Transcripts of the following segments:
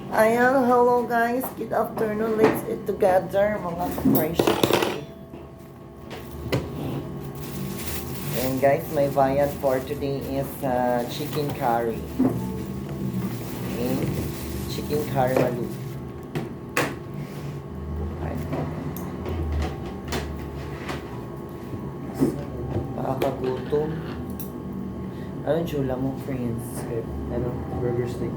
Ayan, hello guys. Good afternoon. Let's eat together, mga precious. And guys, my viand for today is chicken curry. Okay. Chicken curry malu. Nakakagutom. Ano chula mo, friends? Ano? Burger steak.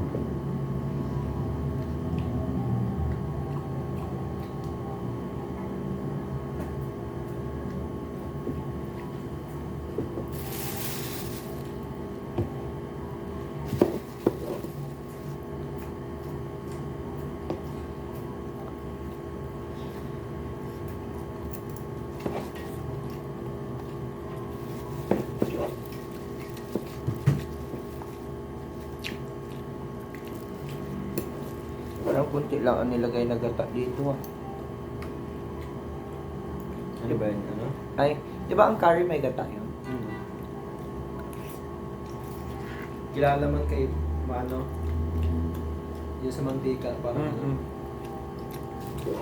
Parang kunti lang ang nilagay na gata dito ah. Ano ba yun? Ano? Ay, di ba ang curry may gata yun? Kilala man kay ano? Yung sa mantika. Parang Mm-mm. Okay.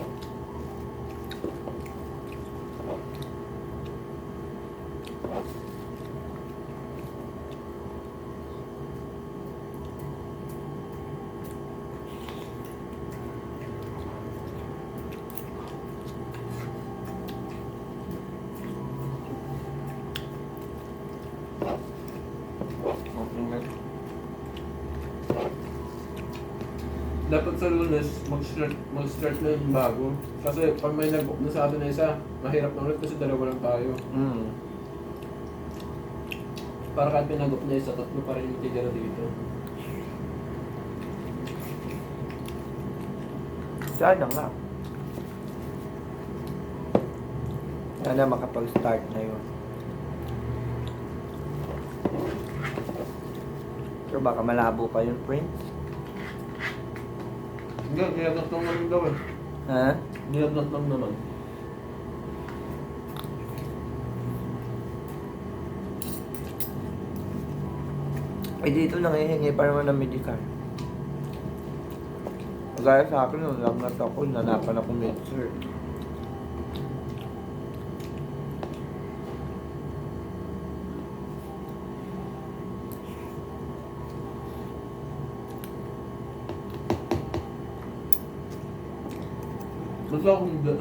dapat sa Lunes, mag-start na yung bago. Kasi pag may nag-book na sa atin na isa, mahirap na ulit kasi dalawa lang tayo. Para kahit may nag-book na isa, tatlo pa rin yung titira dito. Sana nga. Sana makapag-start na yun. Pero baka malabo pa yun, Prince. Hindi, nilagnat lang naman daw eh. Ha? Nilagnat lang naman. Eh dito nangihingi pa naman ng medical. Gaya sa akin, nung lagnat ako, nanapan ako mixer. Gusto ako hindi.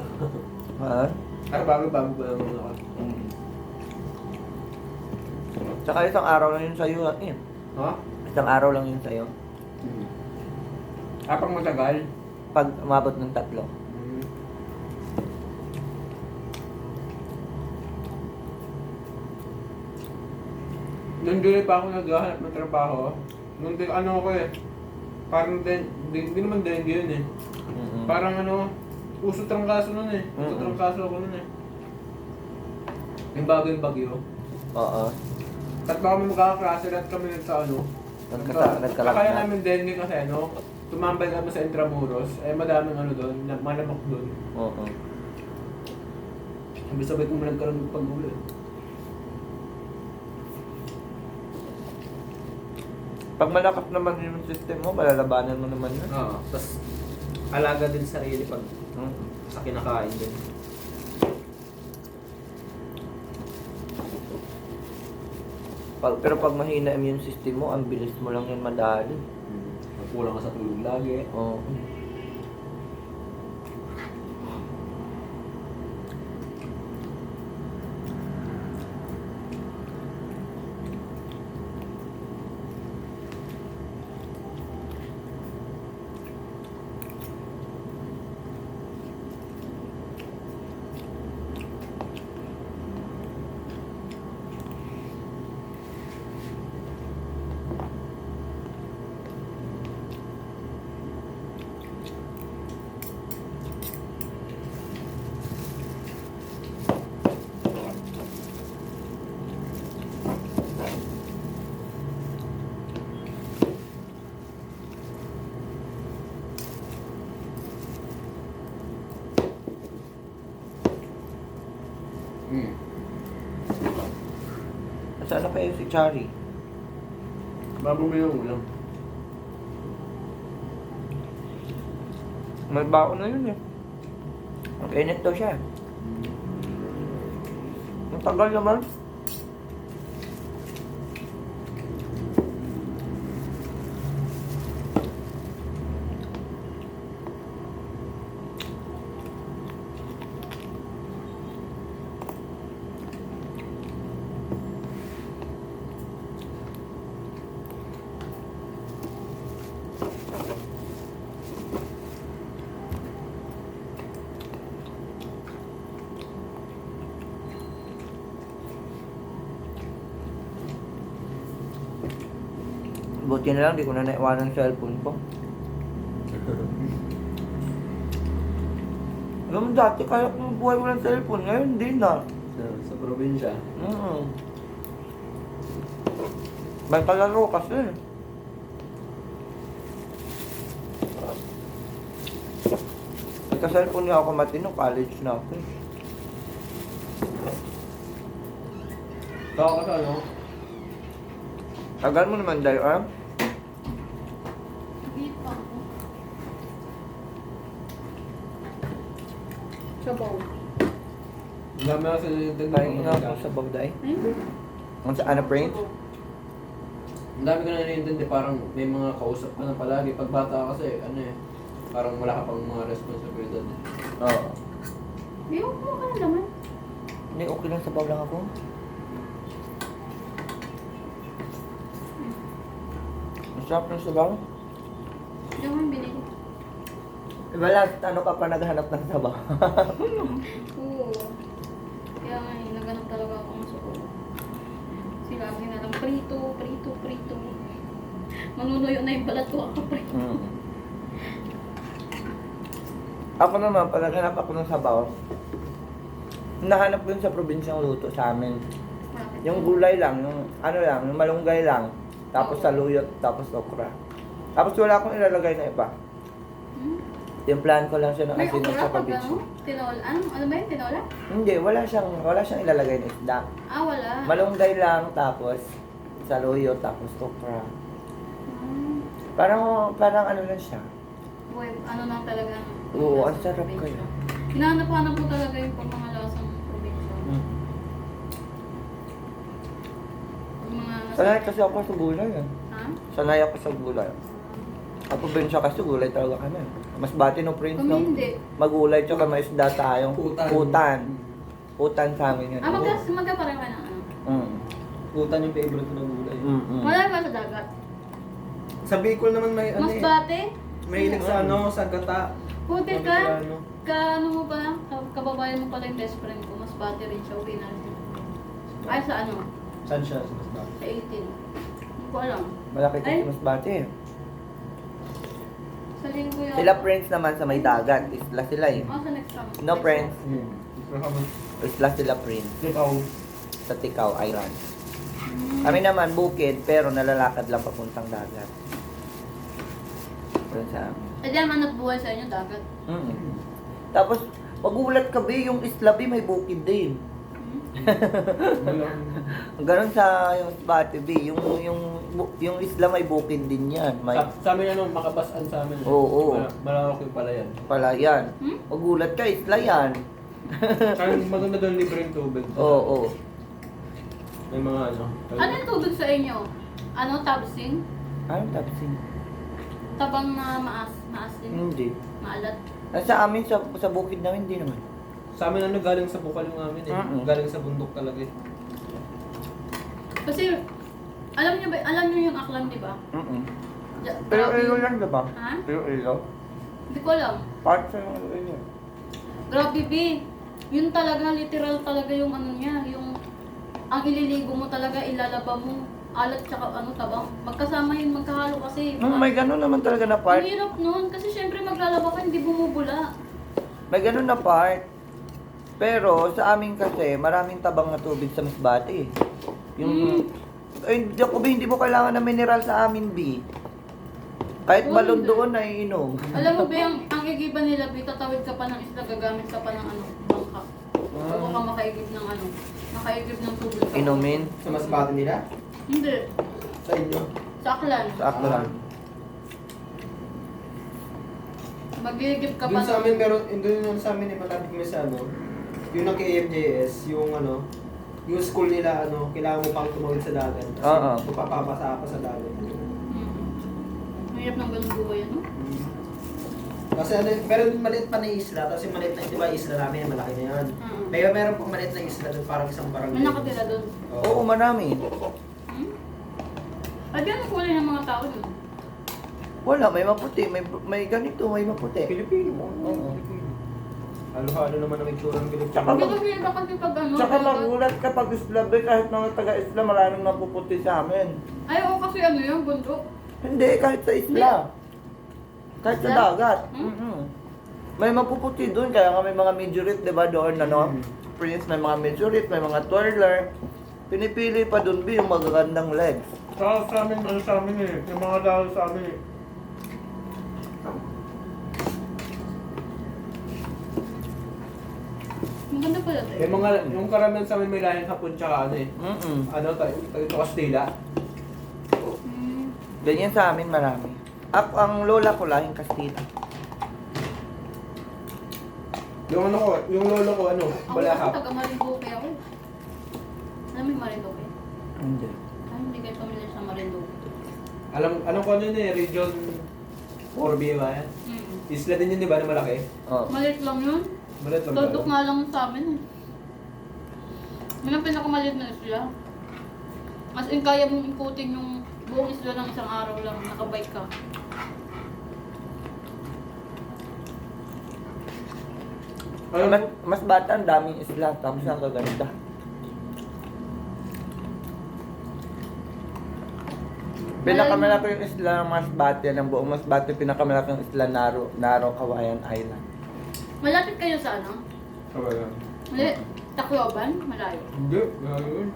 Ha? Ay, bago-bago ba naman ako? Tsaka isang araw lang yun sa'yo. Eh. Ha? Isang araw lang yun sa'yo. Pang matagal? Pag umabot ng 3. Nung July pa ako naghahanap ng trabaho, nung ano ako eh, parang hindi naman dengue yun eh. Parang ano, uso trangkaso nun eh. Uso trangkaso ako nun eh. Yung bagyo. Oo. Tatlo kami magkakaklase, lahat kami sa ano. Nagkalagnat. Kaya namin dengue kasi ano, tumambay kami sa Intramuros, eh madaming ano doon, malamok doon. Oo. Sabay kong nagkaroon ng pag-uwi. Pag malakas naman yung system mo, malalabanan mo naman yun. Oo, tapos alaga din sa sarili pag sa kinakain din. Pero pag mahina immune system mo, ang bilis mo lang yan madali. Kulang ka sa tulog lagi. Oo. Sana kayo si Chari. Bago mo yung ulam. May baon na yun eh. Ang init daw siya. Ang tagal naman. Buti na lang, di ko na naiwanan ang cellphone ko. Alam mo dati, kaya kong buhay walang cellphone. Ngayon, hindi na. Sa probinsya. May kalaro kasi. Nagka-cellphone nga ako matino, college na ako. Tao ka sa ano? Tagal mo naman dahil, ah? Hindi pa ako. Sabaw. Ang dami kasi nilintindi Kain nga ako sa bagday. Ay? Ang sa ano, Prince? Ang dami ko na nilintindi, parang may mga kausap ka na palagi. Pag bata kasi, ano eh, parang wala ka pang mga responsibilidad eh. Oo. Di ko ka na naman. Hindi, okay lang sabaw lang ako. Masarap ng sabaw. Hindi ko yung binili. Wala, ano ka pa naghanap ng sabaw? Oo. Kaya nga, naghanap talaga ako ng suko. Sila lagi na lang prito, prito, prito. Manunuyo na yung balat ko ako prito. Ako naman, pag naghanap ako ng sabaw, nahanap ko yun sa probinsyang luto sa amin. Bakit? Yung gulay lang, yung ano lang, yung malunggay lang, tapos saluyot, tapos okra. Tapos wala akong ilalagay na iba. Hmm? Timplahan ko lang siya ng May asin okra sa pag probinsya. ano? Tinola? Ano ba yun? Tinola? Hindi, wala siyang ilalagay na isda. Ah, wala. Malunggay lang, tapos saluyot, tapos okra. Hmm. Parang ano lang siya. Boy, ano lang talaga. Oo, ang lasang sarap probinsya. kaya. Hinahanap-hanap ko talaga yung pang mga lasang probinsya. Yung mga... Sanay kasi ako sa gulay eh. Ha? Sanay ako sa gulay. Sa probinsya kasi gulay talaga kami. Mas bati no Prince, Kami no? hindi. Magulay tsaka may isda tayong Putan. Putan sa amin yun. Ah, magkapareho ka ng ano? Mm. Putan yung favorite ko na gulay. Wala ba sa dagat? Sa Bicol naman may ano Mas eh. bate? Mahilig sa ano, sa gata. Puti Mga ka? Bicolano. Ano mo pala? Kababayan mo pala yung best friend ko. Mas bate rin siya. Uwi na rin. Ay, sa ano? Saan siya? Sa Masbate? Sa 18. Hindi ko alam. Malaki kasi Ay. mas bati eh. Sa linggo yun. Sila Prince naman sa may dagat. Isla sila eh. Oh, sa next time. No Prince. Mahabang Isla sila Prince. ikaw. Sa Ticao Island. Hmm. Kami naman bukid pero nalalakad lang papuntang dagat. Doon sa amin. Eh, diyan man nagbuhay sa inyo, dagat. Mm. Tapos, magulat ka be, yung Isla be may bukid din. Ganon sa yung Spati B, yung Isla may bukid din yan. May Sa amin ano, makabasan sa amin. Oo. Malawak yung pala yan. pala yan. Hmm? Magulat ka, Isla yan. Kaya maganda doon libre yung tubig. Oo. May mga ano. Ano yung tubig sa inyo? Ano, tabsing? Anong tapsing? Tabang na maasim? Hindi. Maalat? Sa amin, sa bukid namin, hindi naman. Sa amin ano, galing sa bukal yung amin eh. Mm-mm. Galing sa bundok talaga eh. Kasi, alam niyo yung aklan, di ba? Mm-mm. Ja- Pero grabe ilo yung- lang, diba? Ha? Pero ilo. Hindi ko alam. Part sa yung ilo. Grabe, B. Yun talaga, literal talaga yung ano niya, yung ang ililigo mo talaga, ilalaba mo, alat tsaka ano, tabang. Magkasama yun, magkahalo kasi. May ganun naman talaga na part. Ang hirap nun, kasi syempre maglalaba ka, hindi bumubula. May ganun na part. Pero sa amin kasi, maraming tabang na tubig sa Masbate. Yung, ay, hindi mo kailangan ng mineral sa amin, B. Kahit Oo, balon hindi. doon ay inom. Alam mo ba, ang igiban nila, B, tatawid ka pa ng isla, gagamit ka pa ng ano, bangka. Bago ka makaigib ng ano, makaigib ng tubig. ka. Inumin Sa Masbate nila? Hindi, Sa inyo? sa aklan. sa aklan. Magigip ka pa. Doon sa amin meron, doon yung sa amin malapit kami sa ano, yung nag-AMJS, yung ano, yung school nila ano, kailangan mo pang tumawid sa dagat. Kasi Oo. mapapabasa ka sa dagat. Mahirap ng ganun buhay, ano? Kasi ano, meron din maliit pa na isla, tapos yung maliit na, di ba isla namin, malaki na yan. Meron pang maliit na isla doon, parang isang barangay. May nakatira doon. Oo, marami. Hmm? Ay, di ano kulay ng mga tao doon? Wala, may maputi, may ganito, may maputi. Pilipino mo. Oo. Halo-halo naman ang itsura ng Pilipino. Tsaka Hindi kasi iba kasi pag ano. Tsaka talaga- magulat kapag Islam, kahit mga taga-Islam, maraming napuputi sa amin. Ay, oo kasi ano yung bundok. Hindi, kahit sa isla. Kahit sa Isla? dagat. Hmm? Mhm. May mapuputi doon, kaya nga may mga majorite, di ba, doon, ano? Prince, may mga majorite, may mga twirler. Pinipili pa doon, yung magagandang legs. Sa amin, ano sa amin eh. Yung mga tao sa amin eh. Maganda pala tayo. Yung mga, yung karamihan sa amin may lahing Hapon tsaka ano eh. Ano, tayo Kastila. Hmm. Ganyan sa amin marami. Ang lola ko lahing Kastila. Yung ano ko, yung lolo ko ano, Ako kasi Balahap. taga Marinduque ako. Alam mo yung Marinduque? Hindi. Ay, hindi kayo pamilyar sa Marinduque. Alam ko ano yun eh, Region 4B ba yan? Isla din yun di ba na malaki? Oh. Maliit lang yun. Malit lang Todok nga lang sa amin eh. Yun ang pinakamaliit na isla. As in, kaya mong ikutin yung buong isla ng isang araw lang, nakabike ka. Mas bata, ang daming isla, tapos ang gaganda. Pinakamalaki yung isla ng Masbate, ng buong Masbate, pinakamalaki yung isla Naro, Kawayan Island. Malapit kayo sa ano? Kabala. Mali, Tacloban? Malayo. Hindi, gagawin.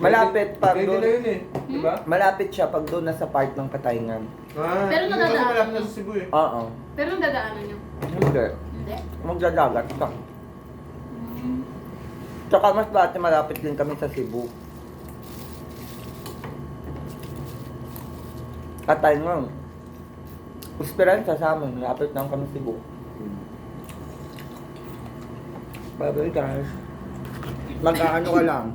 Malapit pag Pwede doon. na yun eh. Di ba? Malapit siya pag doon nasa part ng Katayngan. Pero hindi nadadaan kasi malapit mo. na sa Cebu eh. Oo. Pero ang dadaanan nyo? Hindi. Hindi. Magdadagat ka. Hmm. Tsaka Masbate, malapit din kami sa Cebu. Katayngan. Esperanza sa amin, malapit lang kami Cebu. Bye-bye guys. Mag-ano ka lang.